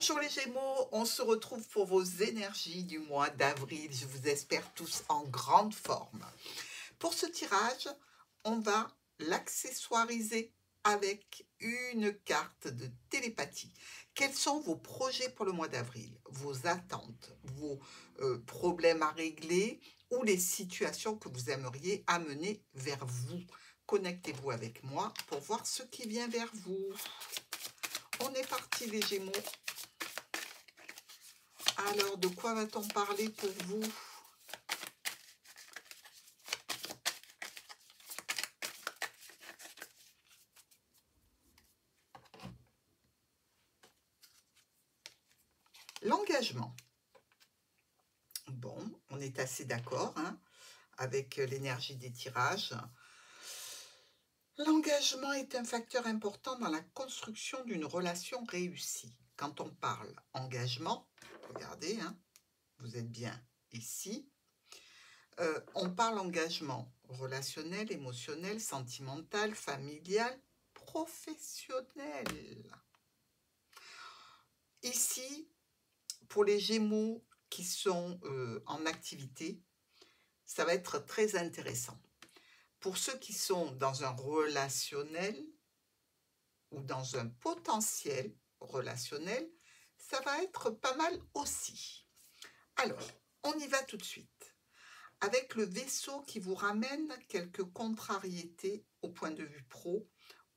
Bonjour les Gémeaux, on se retrouve pour vos énergies du mois d'avril. Je vous espère tous en grande forme. Pour ce tirage, on va l'accessoiriser avec une carte de télépathie. Quels sont vos projets pour le mois d'avril? Vos attentes, vos problèmes à régler ou les situations que vous aimeriez amener vers vous? Connectez-vous avec moi pour voir ce qui vient vers vous. On est parti les Gémeaux. Alors, de quoi va-t-on parler pour vous? L'engagement. Bon, on est assez d'accord avec l'énergie des tirages. L'engagement est un facteur important dans la construction d'une relation réussie. Quand on parle engagement, regardez, vous êtes bien ici. On parle engagement relationnel, émotionnel, sentimental, familial, professionnel. Ici, pour les Gémeaux qui sont en activité, ça va être très intéressant. Pour ceux qui sont dans un relationnel ou dans un potentiel relationnel, ça va être pas mal aussi. Alors, on y va tout de suite. Avec le vaisseau qui vous ramène quelques contrariétés au point de vue pro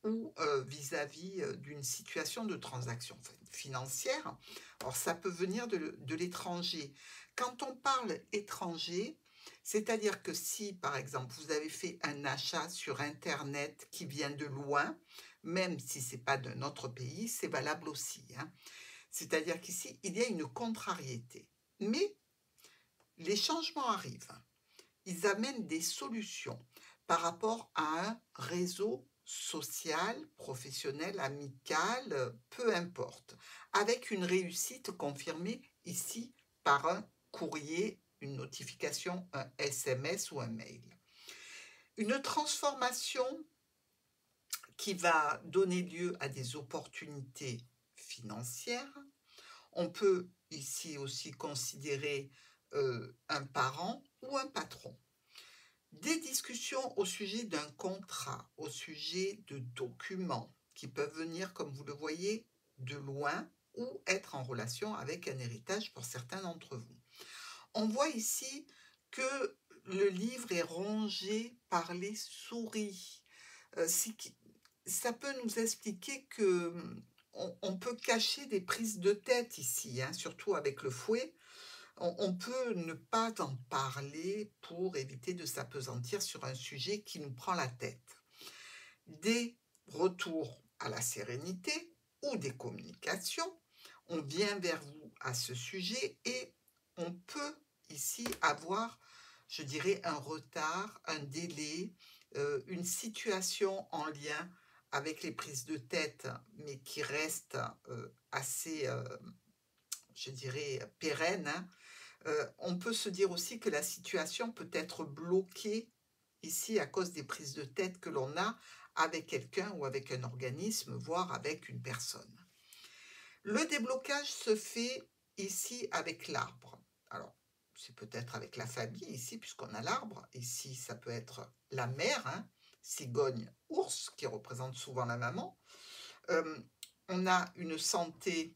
ou vis-à-vis d'une situation de transaction financière. Alors, ça peut venir de l'étranger. Quand on parle étranger, c'est-à-dire que si, par exemple, vous avez fait un achat sur Internet qui vient de loin, même si ce n'est pas d'un autre pays, c'est valable aussi. C'est-à-dire qu'ici, il y a une contrariété. Mais les changements arrivent. Ils amènent des solutions par rapport à un réseau social, professionnel, amical, peu importe, avec une réussite confirmée ici par un courrier, une notification, un SMS ou un mail. Une transformation qui va donner lieu à des opportunités financières. On peut ici aussi considérer un parent ou un patron. Des discussions au sujet d'un contrat, au sujet de documents qui peuvent venir, comme vous le voyez, de loin ou être en relation avec un héritage pour certains d'entre vous. On voit ici que le livre est rongé par les souris. Ça peut nous expliquer que on peut cacher des prises de tête ici, surtout avec le fouet. On peut ne pas en parler pour éviter de s'appesantir sur un sujet qui nous prend la tête. Des retours à la sérénité ou des communications, on vient vers vous à ce sujet et on peut ici avoir, je dirais, un retard, un délai, une situation en lien avec les prises de tête, mais qui reste assez, je dirais, pérenne. On peut se dire aussi que la situation peut être bloquée ici à cause des prises de tête que l'on a avec quelqu'un ou avec un organisme, voire avec une personne. Le déblocage se fait ici avec l'arbre. Alors, c'est peut-être avec la famille ici, puisqu'on a l'arbre. Ici, ça peut être la mère, cigogne, ours, qui représente souvent la maman. On a une santé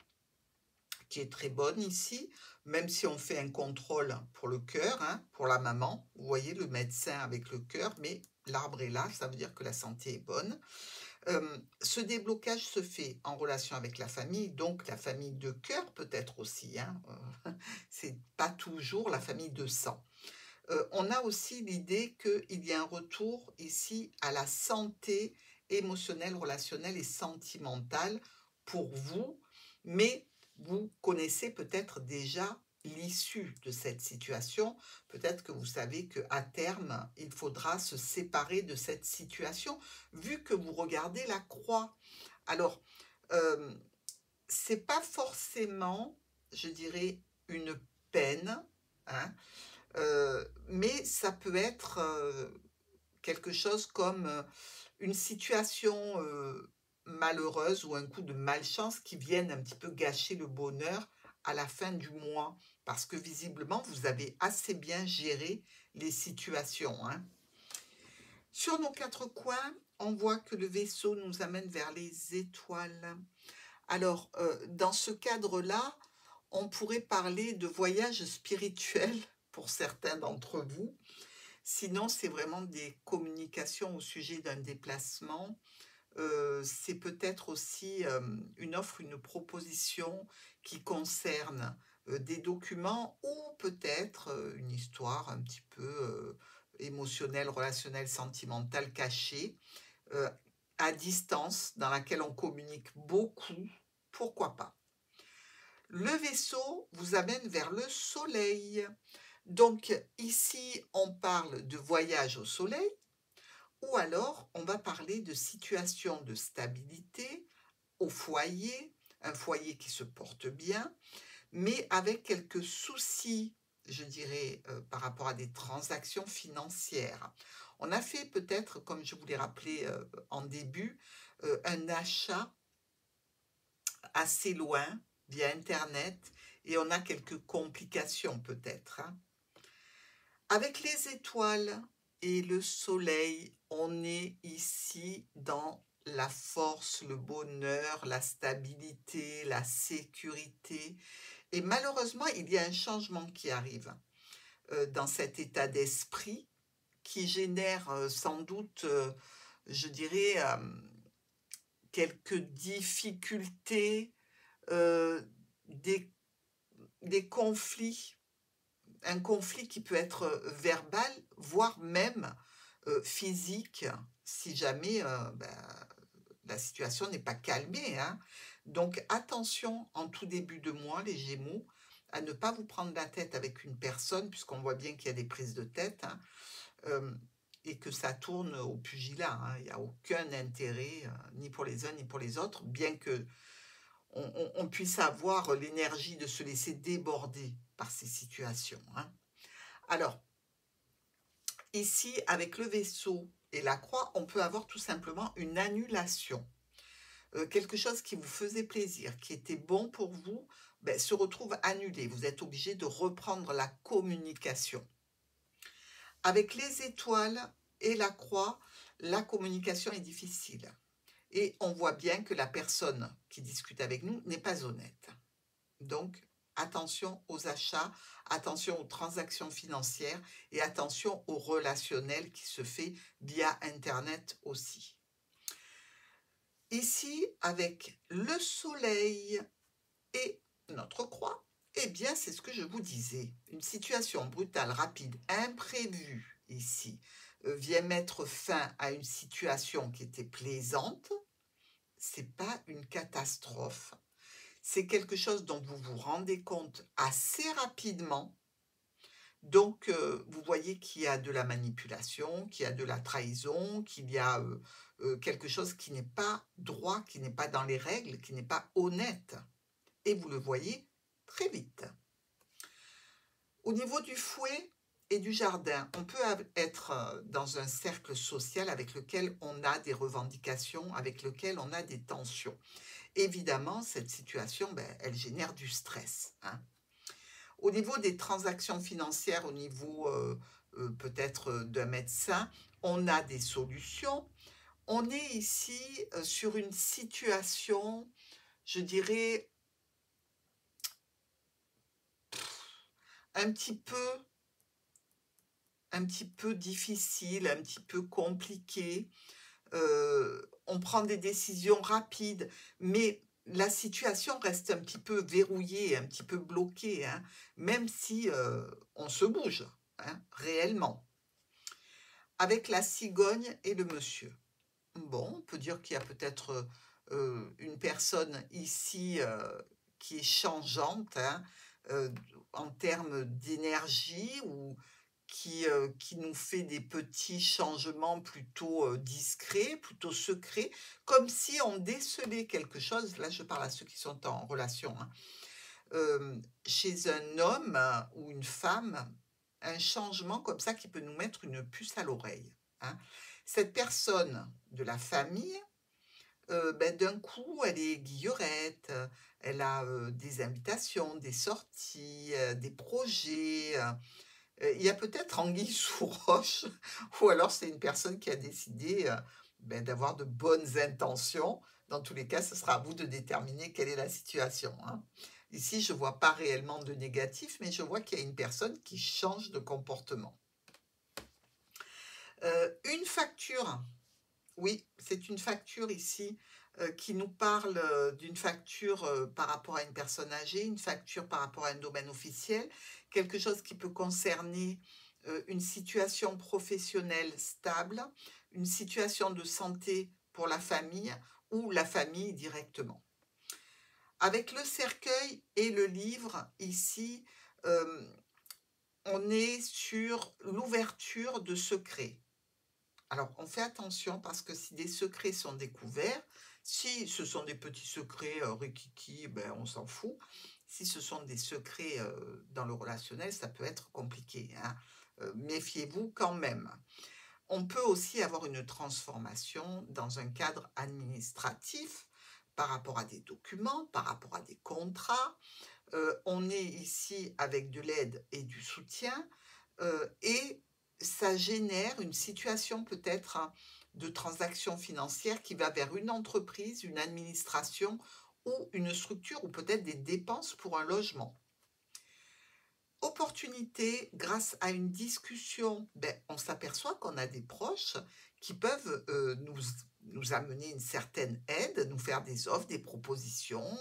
qui est très bonne ici, même si on fait un contrôle pour le cœur, pour la maman. Vous voyez le médecin avec le cœur, mais l'arbre est là, ça veut dire que la santé est bonne. Ce déblocage se fait en relation avec la famille, donc la famille de cœur peut-être aussi. C'est pas toujours la famille de sang. On a aussi l'idée qu'il y a un retour ici à la santé émotionnelle, relationnelle et sentimentale pour vous, mais vous connaissez peut-être déjà l'issue de cette situation. Peut-être que vous savez qu'à terme, il faudra se séparer de cette situation, vu que vous regardez la croix. Alors, c'est pas forcément, je dirais, une peine, mais ça peut être quelque chose comme une situation malheureuse ou un coup de malchance qui viennent un petit peu gâcher le bonheur à la fin du mois, parce que visiblement, vous avez assez bien géré les situations, hein. Sur nos quatre coins, on voit que le vaisseau nous amène vers les étoiles. Alors, dans ce cadre-là, on pourrait parler de voyage spirituel pour certains d'entre vous. Sinon, c'est vraiment des communications au sujet d'un déplacement. C'est peut-être aussi une offre, une proposition qui concerne des documents ou peut-être une histoire un petit peu émotionnelle, relationnelle, sentimentale, cachée, euh, à distance, dans laquelle on communique beaucoup. Pourquoi pas? Le vaisseau vous amène vers le soleil. Donc ici, on parle de voyage au soleil, ou alors on va parler de situation de stabilité au foyer, un foyer qui se porte bien, mais avec quelques soucis, je dirais, par rapport à des transactions financières. On a fait peut-être, comme je vous l'ai rappelé en début, un achat assez loin via Internet et on a quelques complications peut-être, hein. Avec les étoiles et le soleil, on est ici dans la force, le bonheur, la stabilité, la sécurité. Et malheureusement, il y a un changement qui arrive dans cet état d'esprit qui génère sans doute, je dirais, quelques difficultés, euh, des, des conflits, un conflit qui peut être verbal, voire même physique, si jamais la situation n'est pas calmée, hein. Donc attention en tout début de mois, les Gémeaux, à ne pas vous prendre la tête avec une personne, puisqu'on voit bien qu'il y a des prises de tête, hein, euh, et que ça tourne au pugilat, hein. Il n'y a aucun intérêt, ni pour les uns ni pour les autres, bien que on puisse avoir l'énergie de se laisser déborder par ces situations, hein. Alors, ici, avec le vaisseau et la croix, on peut avoir tout simplement une annulation. Quelque chose qui vous faisait plaisir, qui était bon pour vous, se retrouve annulé. Vous êtes obligé de reprendre la communication. Avec les étoiles et la croix, la communication est difficile. Et on voit bien que la personne qui discute avec nous n'est pas honnête. Donc, attention aux achats, attention aux transactions financières et attention au relationnel qui se fait via Internet aussi. Ici, avec le soleil et notre croix, eh bien, c'est ce que je vous disais. Une situation brutale, rapide, imprévue ici vient mettre fin à une situation qui était plaisante. C'est pas une catastrophe. C'est quelque chose dont vous vous rendez compte assez rapidement. Donc, vous voyez qu'il y a de la manipulation, qu'il y a de la trahison, qu'il y a quelque chose qui n'est pas droit, qui n'est pas dans les règles, qui n'est pas honnête. Et vous le voyez très vite. Au niveau du fouet et du jardin, on peut être dans un cercle social avec lequel on a des revendications, avec lequel on a des tensions. Évidemment, cette situation, elle génère du stress, hein. Au niveau des transactions financières, au niveau peut-être d'un médecin, on a des solutions. On est ici sur une situation, je dirais, un petit peu difficile, un petit peu compliquée. On prend des décisions rapides, mais la situation reste un petit peu verrouillée, un petit peu bloquée, hein, même si on se bouge, hein, réellement. Avec la cigogne et le monsieur. Bon, on peut dire qu'il y a peut-être une personne ici qui est changeante, hein, euh, en termes d'énergie ou qui nous fait des petits changements plutôt discrets, plutôt secrets, comme si on décelait quelque chose. Là, je parle à ceux qui sont en relation, hein, chez un homme ou une femme, un changement comme ça qui peut nous mettre une puce à l'oreille, hein. Cette personne de la famille ben, d'un coup, elle est guillerette, elle a des invitations, des sorties, des projets. Il y a peut-être anguille sous roche, ou alors c'est une personne qui a décidé ben, d'avoir de bonnes intentions. Dans tous les cas, ce sera à vous de déterminer quelle est la situation, hein. Ici, je ne vois pas réellement de négatif, mais je vois qu'il y a une personne qui change de comportement. Une facture, oui, c'est une facture ici qui nous parle d'une facture par rapport à une personne âgée, une facture par rapport à un domaine officiel, quelque chose qui peut concerner une situation professionnelle stable, une situation de santé pour la famille ou la famille directement. Avec le cercueil et le livre, ici, euh, on est sur l'ouverture de secrets. Alors, on fait attention parce que si des secrets sont découverts, si ce sont des petits secrets rikiki, ben, on s'en fout. Si ce sont des secrets dans le relationnel, ça peut être compliqué, hein. Méfiez-vous quand même. On peut aussi avoir une transformation dans un cadre administratif par rapport à des documents, par rapport à des contrats. On est ici avec de l'aide et du soutien et ça génère une situation peut-être de transaction financière qui va vers une entreprise, une administration ou une structure ou peut-être des dépenses pour un logement. Opportunité, grâce à une discussion, ben, on s'aperçoit qu'on a des proches qui peuvent nous amener une certaine aide, nous faire des offres, des propositions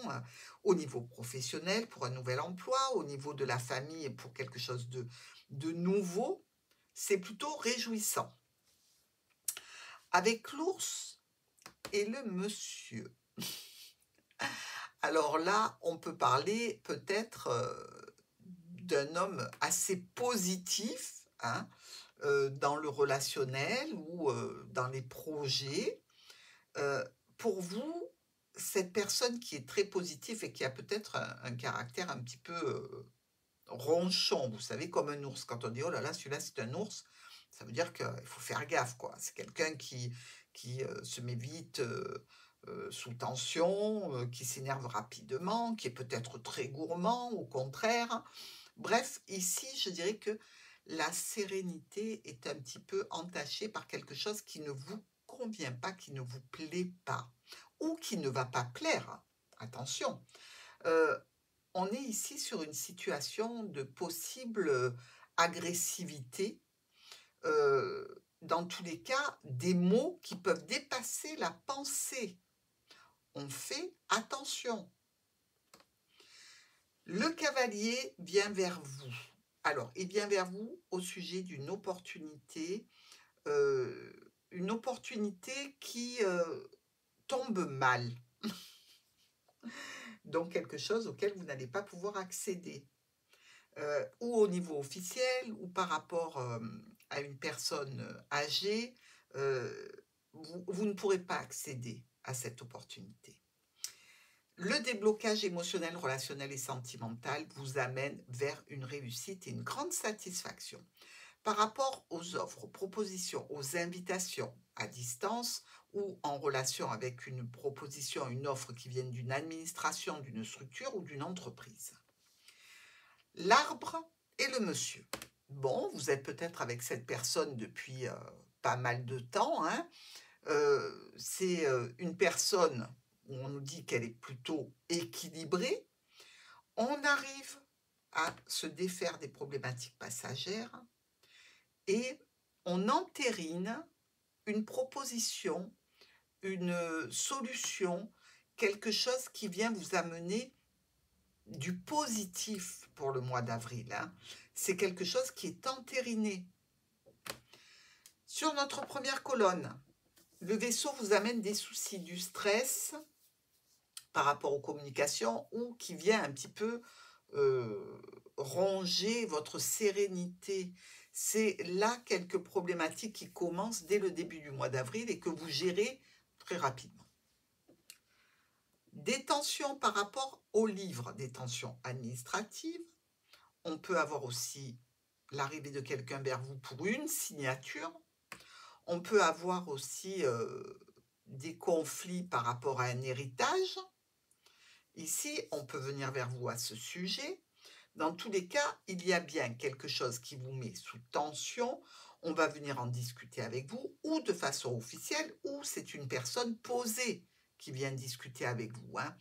au niveau professionnel pour un nouvel emploi, au niveau de la famille pour quelque chose de nouveau. C'est plutôt réjouissant. Avec l'ours et le monsieur. Alors là, on peut parler peut-être d'un homme assez positif, hein, dans le relationnel ou dans les projets. Pour vous, cette personne qui est très positive et qui a peut-être un caractère un petit peu ronchon, vous savez, comme un ours. Quand on dit « oh là là, celui-là c'est un ours », ça veut dire qu'il faut faire gaffe, quoi. C'est quelqu'un qui se met vite sous tension, qui s'énerve rapidement, qui est peut-être très gourmand, au contraire. Bref, ici, je dirais que la sérénité est un petit peu entachée par quelque chose qui ne vous convient pas, qui ne vous plaît pas, ou qui ne va pas plaire. Attention. On est ici sur une situation de possible agressivité. Dans tous les cas, des mots qui peuvent dépasser la pensée. On fait attention. Le cavalier vient vers vous. Alors, il vient vers vous au sujet d'une opportunité qui tombe mal. Donc, quelque chose auquel vous n'allez pas pouvoir accéder. Ou au niveau officiel, ou par rapport à une personne âgée, vous ne pourrez pas accéder à cette opportunité. Le déblocage émotionnel, relationnel et sentimental vous amène vers une réussite et une grande satisfaction. Par rapport aux offres, aux propositions, aux invitations à distance ou en relation avec une proposition, une offre qui viennent d'une administration, d'une structure ou d'une entreprise. L'arbre et le monsieur. Bon, vous êtes peut-être avec cette personne depuis pas mal de temps, hein. C'est une personne où on nous dit qu'elle est plutôt équilibrée. On arrive à se défaire des problématiques passagères et on entérine une proposition, une solution, quelque chose qui vient vous amener du positif pour le mois d'avril, hein. C'est quelque chose qui est entériné. Sur notre première colonne, le vaisseau vous amène des soucis, du stress par rapport aux communications ou qui vient un petit peu ronger votre sérénité. C'est là quelques problématiques qui commencent dès le début du mois d'avril et que vous gérez très rapidement. Des tensions par rapport au livre, des tensions administratives. On peut avoir aussi l'arrivée de quelqu'un vers vous pour une signature. On peut avoir aussi des conflits par rapport à un héritage, ici, on peut venir vers vous à ce sujet. Dans tous les cas, il y a bien quelque chose qui vous met sous tension. On va venir en discuter avec vous, ou de façon officielle, ou c'est une personne posée qui vient discuter avec vous, hein.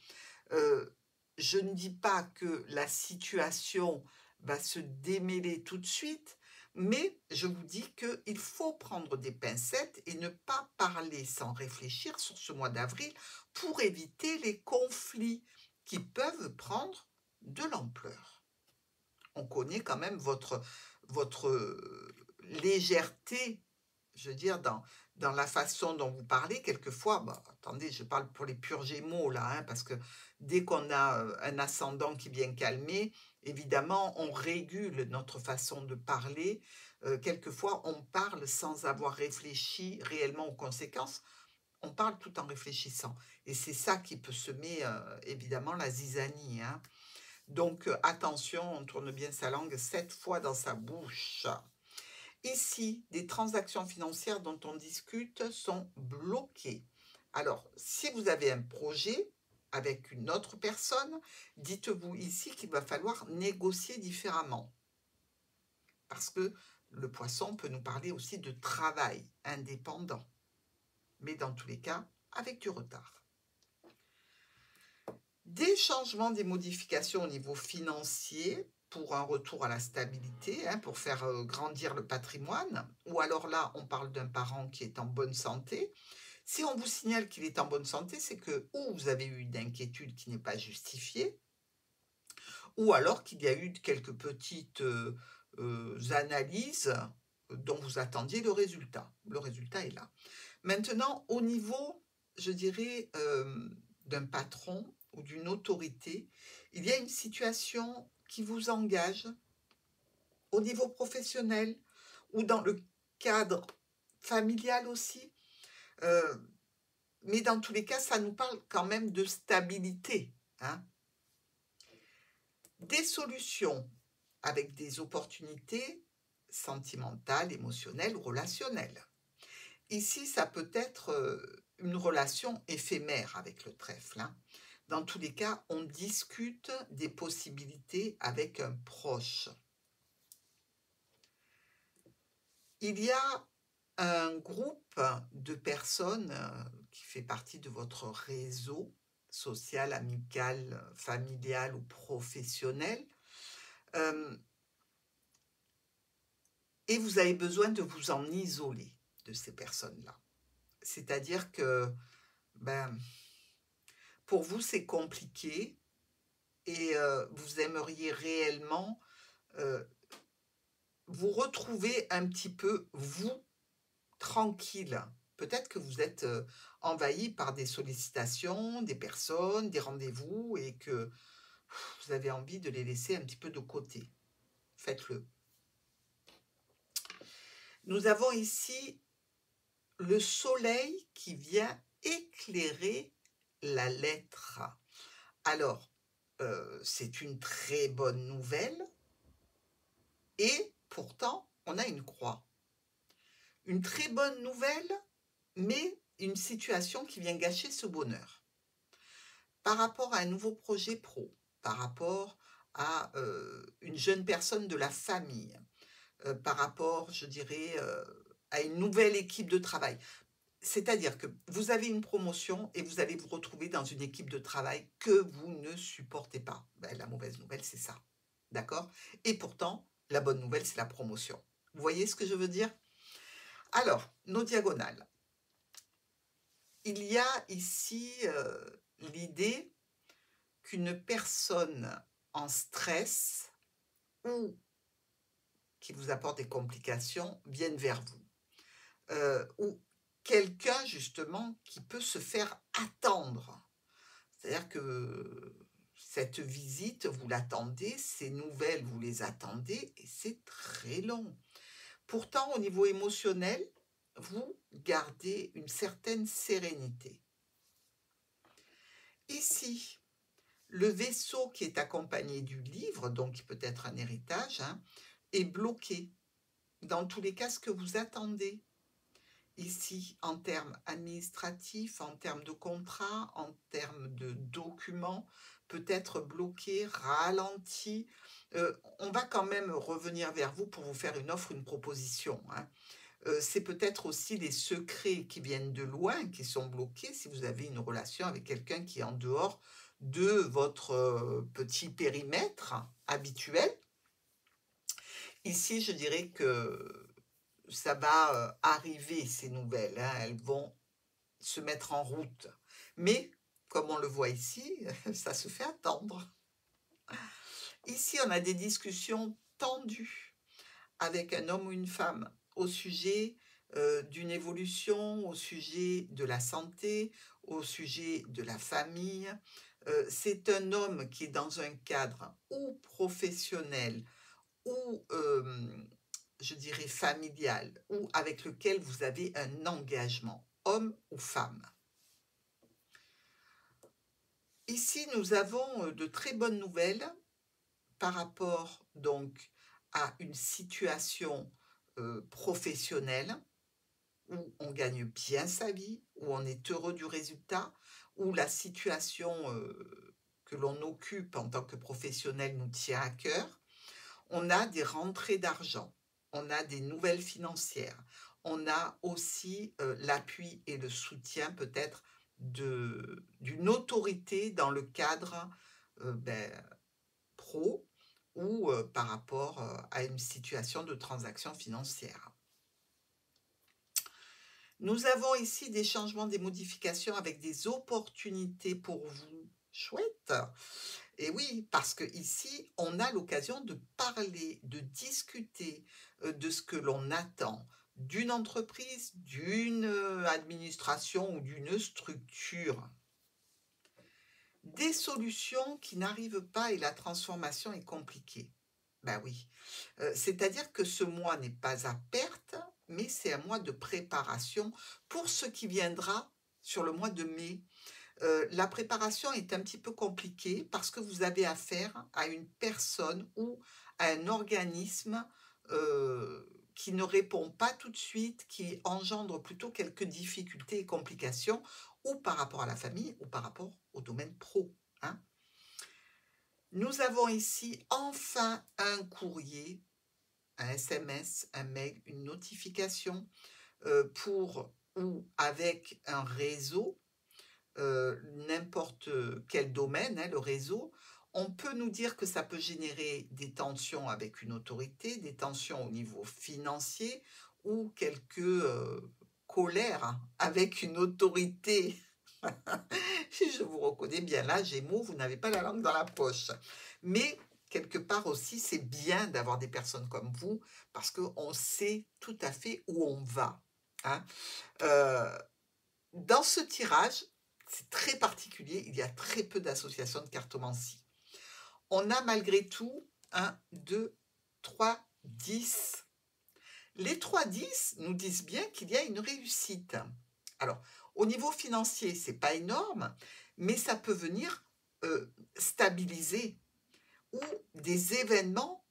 Je ne dis pas que la situation va se démêler tout de suite, mais je vous dis qu'il faut prendre des pincettes et ne pas parler sans réfléchir sur ce mois d'avril pour éviter les conflits qui peuvent prendre de l'ampleur. On connaît quand même votre légèreté, je veux dire, dans la façon dont vous parlez. Quelquefois, bah, attendez, je parle pour les purs Gémeaux là, hein, parce que dès qu'on a un ascendant qui vient calmer, évidemment, on régule notre façon de parler. Quelquefois, on parle sans avoir réfléchi réellement aux conséquences. On parle tout en réfléchissant. Et c'est ça qui peut semer, évidemment, la zizanie, hein. Donc, attention, on tourne bien sa langue 7 fois dans sa bouche. Ici, des transactions financières dont on discute sont bloquées. Alors, si vous avez un projet avec une autre personne, dites-vous ici qu'il va falloir négocier différemment. Parce que le poisson peut nous parler aussi de travail indépendant. Mais dans tous les cas, avec du retard. Des changements, des modifications au niveau financier pour un retour à la stabilité, hein, pour faire grandir le patrimoine, ou alors là, on parle d'un parent qui est en bonne santé. Si on vous signale qu'il est en bonne santé, c'est que ou vous avez eu une inquiétude qui n'est pas justifiée, ou alors qu'il y a eu quelques petites analyses dont vous attendiez le résultat. Le résultat est là. Maintenant, au niveau, je dirais, d'un patron ou d'une autorité, il y a une situation qui vous engage au niveau professionnel ou dans le cadre familial aussi. Mais dans tous les cas, ça nous parle quand même de stabilité, hein. Des solutions avec des opportunités sentimentales, émotionnelles ou relationnelles. Ici, ça peut être une relation éphémère avec le trèfle, hein. Dans tous les cas, on discute des possibilités avec un proche. Il y a un groupe de personnes qui fait partie de votre réseau social, amical, familial ou professionnel, et vous avez besoin de vous en isoler de ces personnes-là. C'est-à-dire que, ben, pour vous, c'est compliqué et vous aimeriez réellement vous retrouver un petit peu, vous, tranquille. Peut-être que vous êtes envahi par des sollicitations, des personnes, des rendez-vous et que vous avez envie de les laisser un petit peu de côté. Faites-le. Nous avons ici le soleil qui vient éclairer la lettre. Alors, c'est une très bonne nouvelle et pourtant, on a une croix. Une très bonne nouvelle, mais une situation qui vient gâcher ce bonheur. Par rapport à un nouveau projet pro, par rapport à une jeune personne de la famille, par rapport, je dirais, à une nouvelle équipe de travail. C'est-à-dire que vous avez une promotion et vous allez vous retrouver dans une équipe de travail que vous ne supportez pas. Ben, la mauvaise nouvelle, c'est ça. D'accord? Et pourtant, la bonne nouvelle, c'est la promotion. Vous voyez ce que je veux dire? Alors, nos diagonales. Il y a ici l'idée qu'une personne en stress ou qui vous apporte des complications vienne vers vous. Ou quelqu'un justement qui peut se faire attendre. C'est-à-dire que cette visite, vous l'attendez, ces nouvelles, vous les attendez, et c'est très long. Pourtant, au niveau émotionnel, vous gardez une certaine sérénité. Ici, le vaisseau qui est accompagné du livre, donc qui peut être un héritage, hein, est bloqué. Dans tous les cas, ce que vous attendez. ici en termes administratifs, en termes de contrat, en termes de documents, peut être bloqué, ralenti. On va quand même revenir vers vous pour vous faire une offre, une proposition, hein. C'est peut-être aussi des secrets qui viennent de loin, qui sont bloqués, si vous avez une relation avec quelqu'un qui est en dehors de votre petit périmètre habituel. Ici, je dirais que ça va arriver, ces nouvelles, hein, elles vont se mettre en route. Mais, comme on le voit ici, ça se fait attendre. Ici, on a des discussions tendues avec un homme ou une femme au sujet d'une évolution, au sujet de la santé, au sujet de la famille. C'est un homme qui est dans un cadre ou professionnel ou, je dirais, familial, ou avec lequel vous avez un engagement, homme ou femme. Ici, nous avons de très bonnes nouvelles par rapport donc à une situation professionnelle où on gagne bien sa vie, où on est heureux du résultat, où la situation que l'on occupe en tant que professionnel nous tient à cœur. On a des rentrées d'argent, on a des nouvelles financières, on a aussi l'appui et le soutien peut-être d'une autorité dans le cadre pro ou par rapport à une situation de transaction financière. Nous avons ici des changements, des modifications avec des opportunités pour vous. Chouette! Et oui, parce que ici, on a l'occasion de parler, de discuter de ce que l'on attend d'une entreprise, d'une administration ou d'une structure. Des solutions qui n'arrivent pas et la transformation est compliquée. Ben oui, c'est-à-dire que ce mois n'est pas à perte, mais c'est un mois de préparation pour ce qui viendra sur le mois de mai. La préparation est un petit peu compliquée parce que vous avez affaire à une personne ou à un organisme qui ne répond pas tout de suite, qui engendre plutôt quelques difficultés et complications, ou par rapport à la famille, ou par rapport au domaine pro, hein. Nous avons ici enfin un courrier, un SMS, un mail, une notification pour ou avec un réseau, n'importe quel domaine, hein, le réseau. On peut nous dire que ça peut générer des tensions avec une autorité, des tensions au niveau financier ou quelques colères avec une autorité. Je vous reconnais bien là, Gémeaux, vous n'avez pas la langue dans la poche. Mais quelque part aussi, c'est bien d'avoir des personnes comme vous parce qu'on sait tout à fait où on va, hein. Dans ce tirage, c'est très particulier, il y a très peu d'associations de cartomancie. On a malgré tout 1, 2, 3, 10. Les 3 10 nous disent bien qu'il y a une réussite. Alors, au niveau financier, ce n'est pas énorme, mais ça peut venir stabiliser ou des événements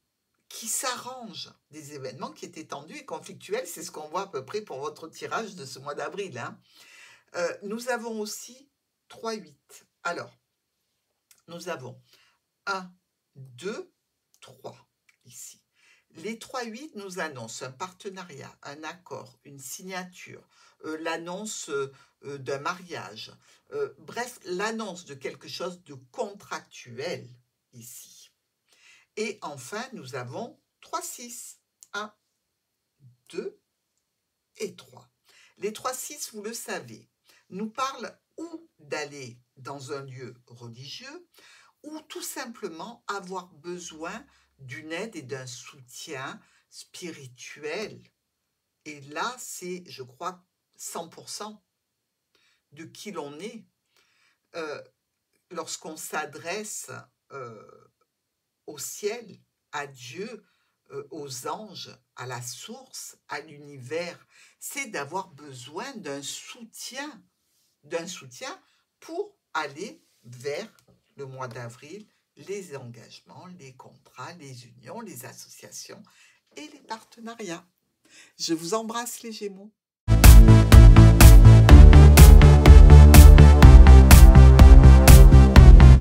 qui s'arrangent, des événements qui étaient tendus et conflictuels, c'est ce qu'on voit à peu près pour votre tirage de ce mois d'avril, hein. Nous avons aussi 3, 8. Alors, nous avons 1, 2, 3 ici. Les 3, 8 nous annoncent un partenariat, un accord, une signature, l'annonce d'un mariage, bref, l'annonce de quelque chose de contractuel ici. Et enfin, nous avons 3, 6. 1, 2 et 3. Les 3, 6, vous le savez, nous parlent ou d'aller dans un lieu religieux ou tout simplement avoir besoin d'une aide et d'un soutien spirituel. Et là, c'est, je crois, 100% de qui l'on est. Lorsqu'on s'adresse au ciel, à Dieu, aux anges, à la source, à l'univers, c'est d'avoir besoin d'un soutien pour aller vers le mois d'avril, les engagements, les contrats, les unions, les associations et les partenariats. Je vous embrasse les Gémeaux.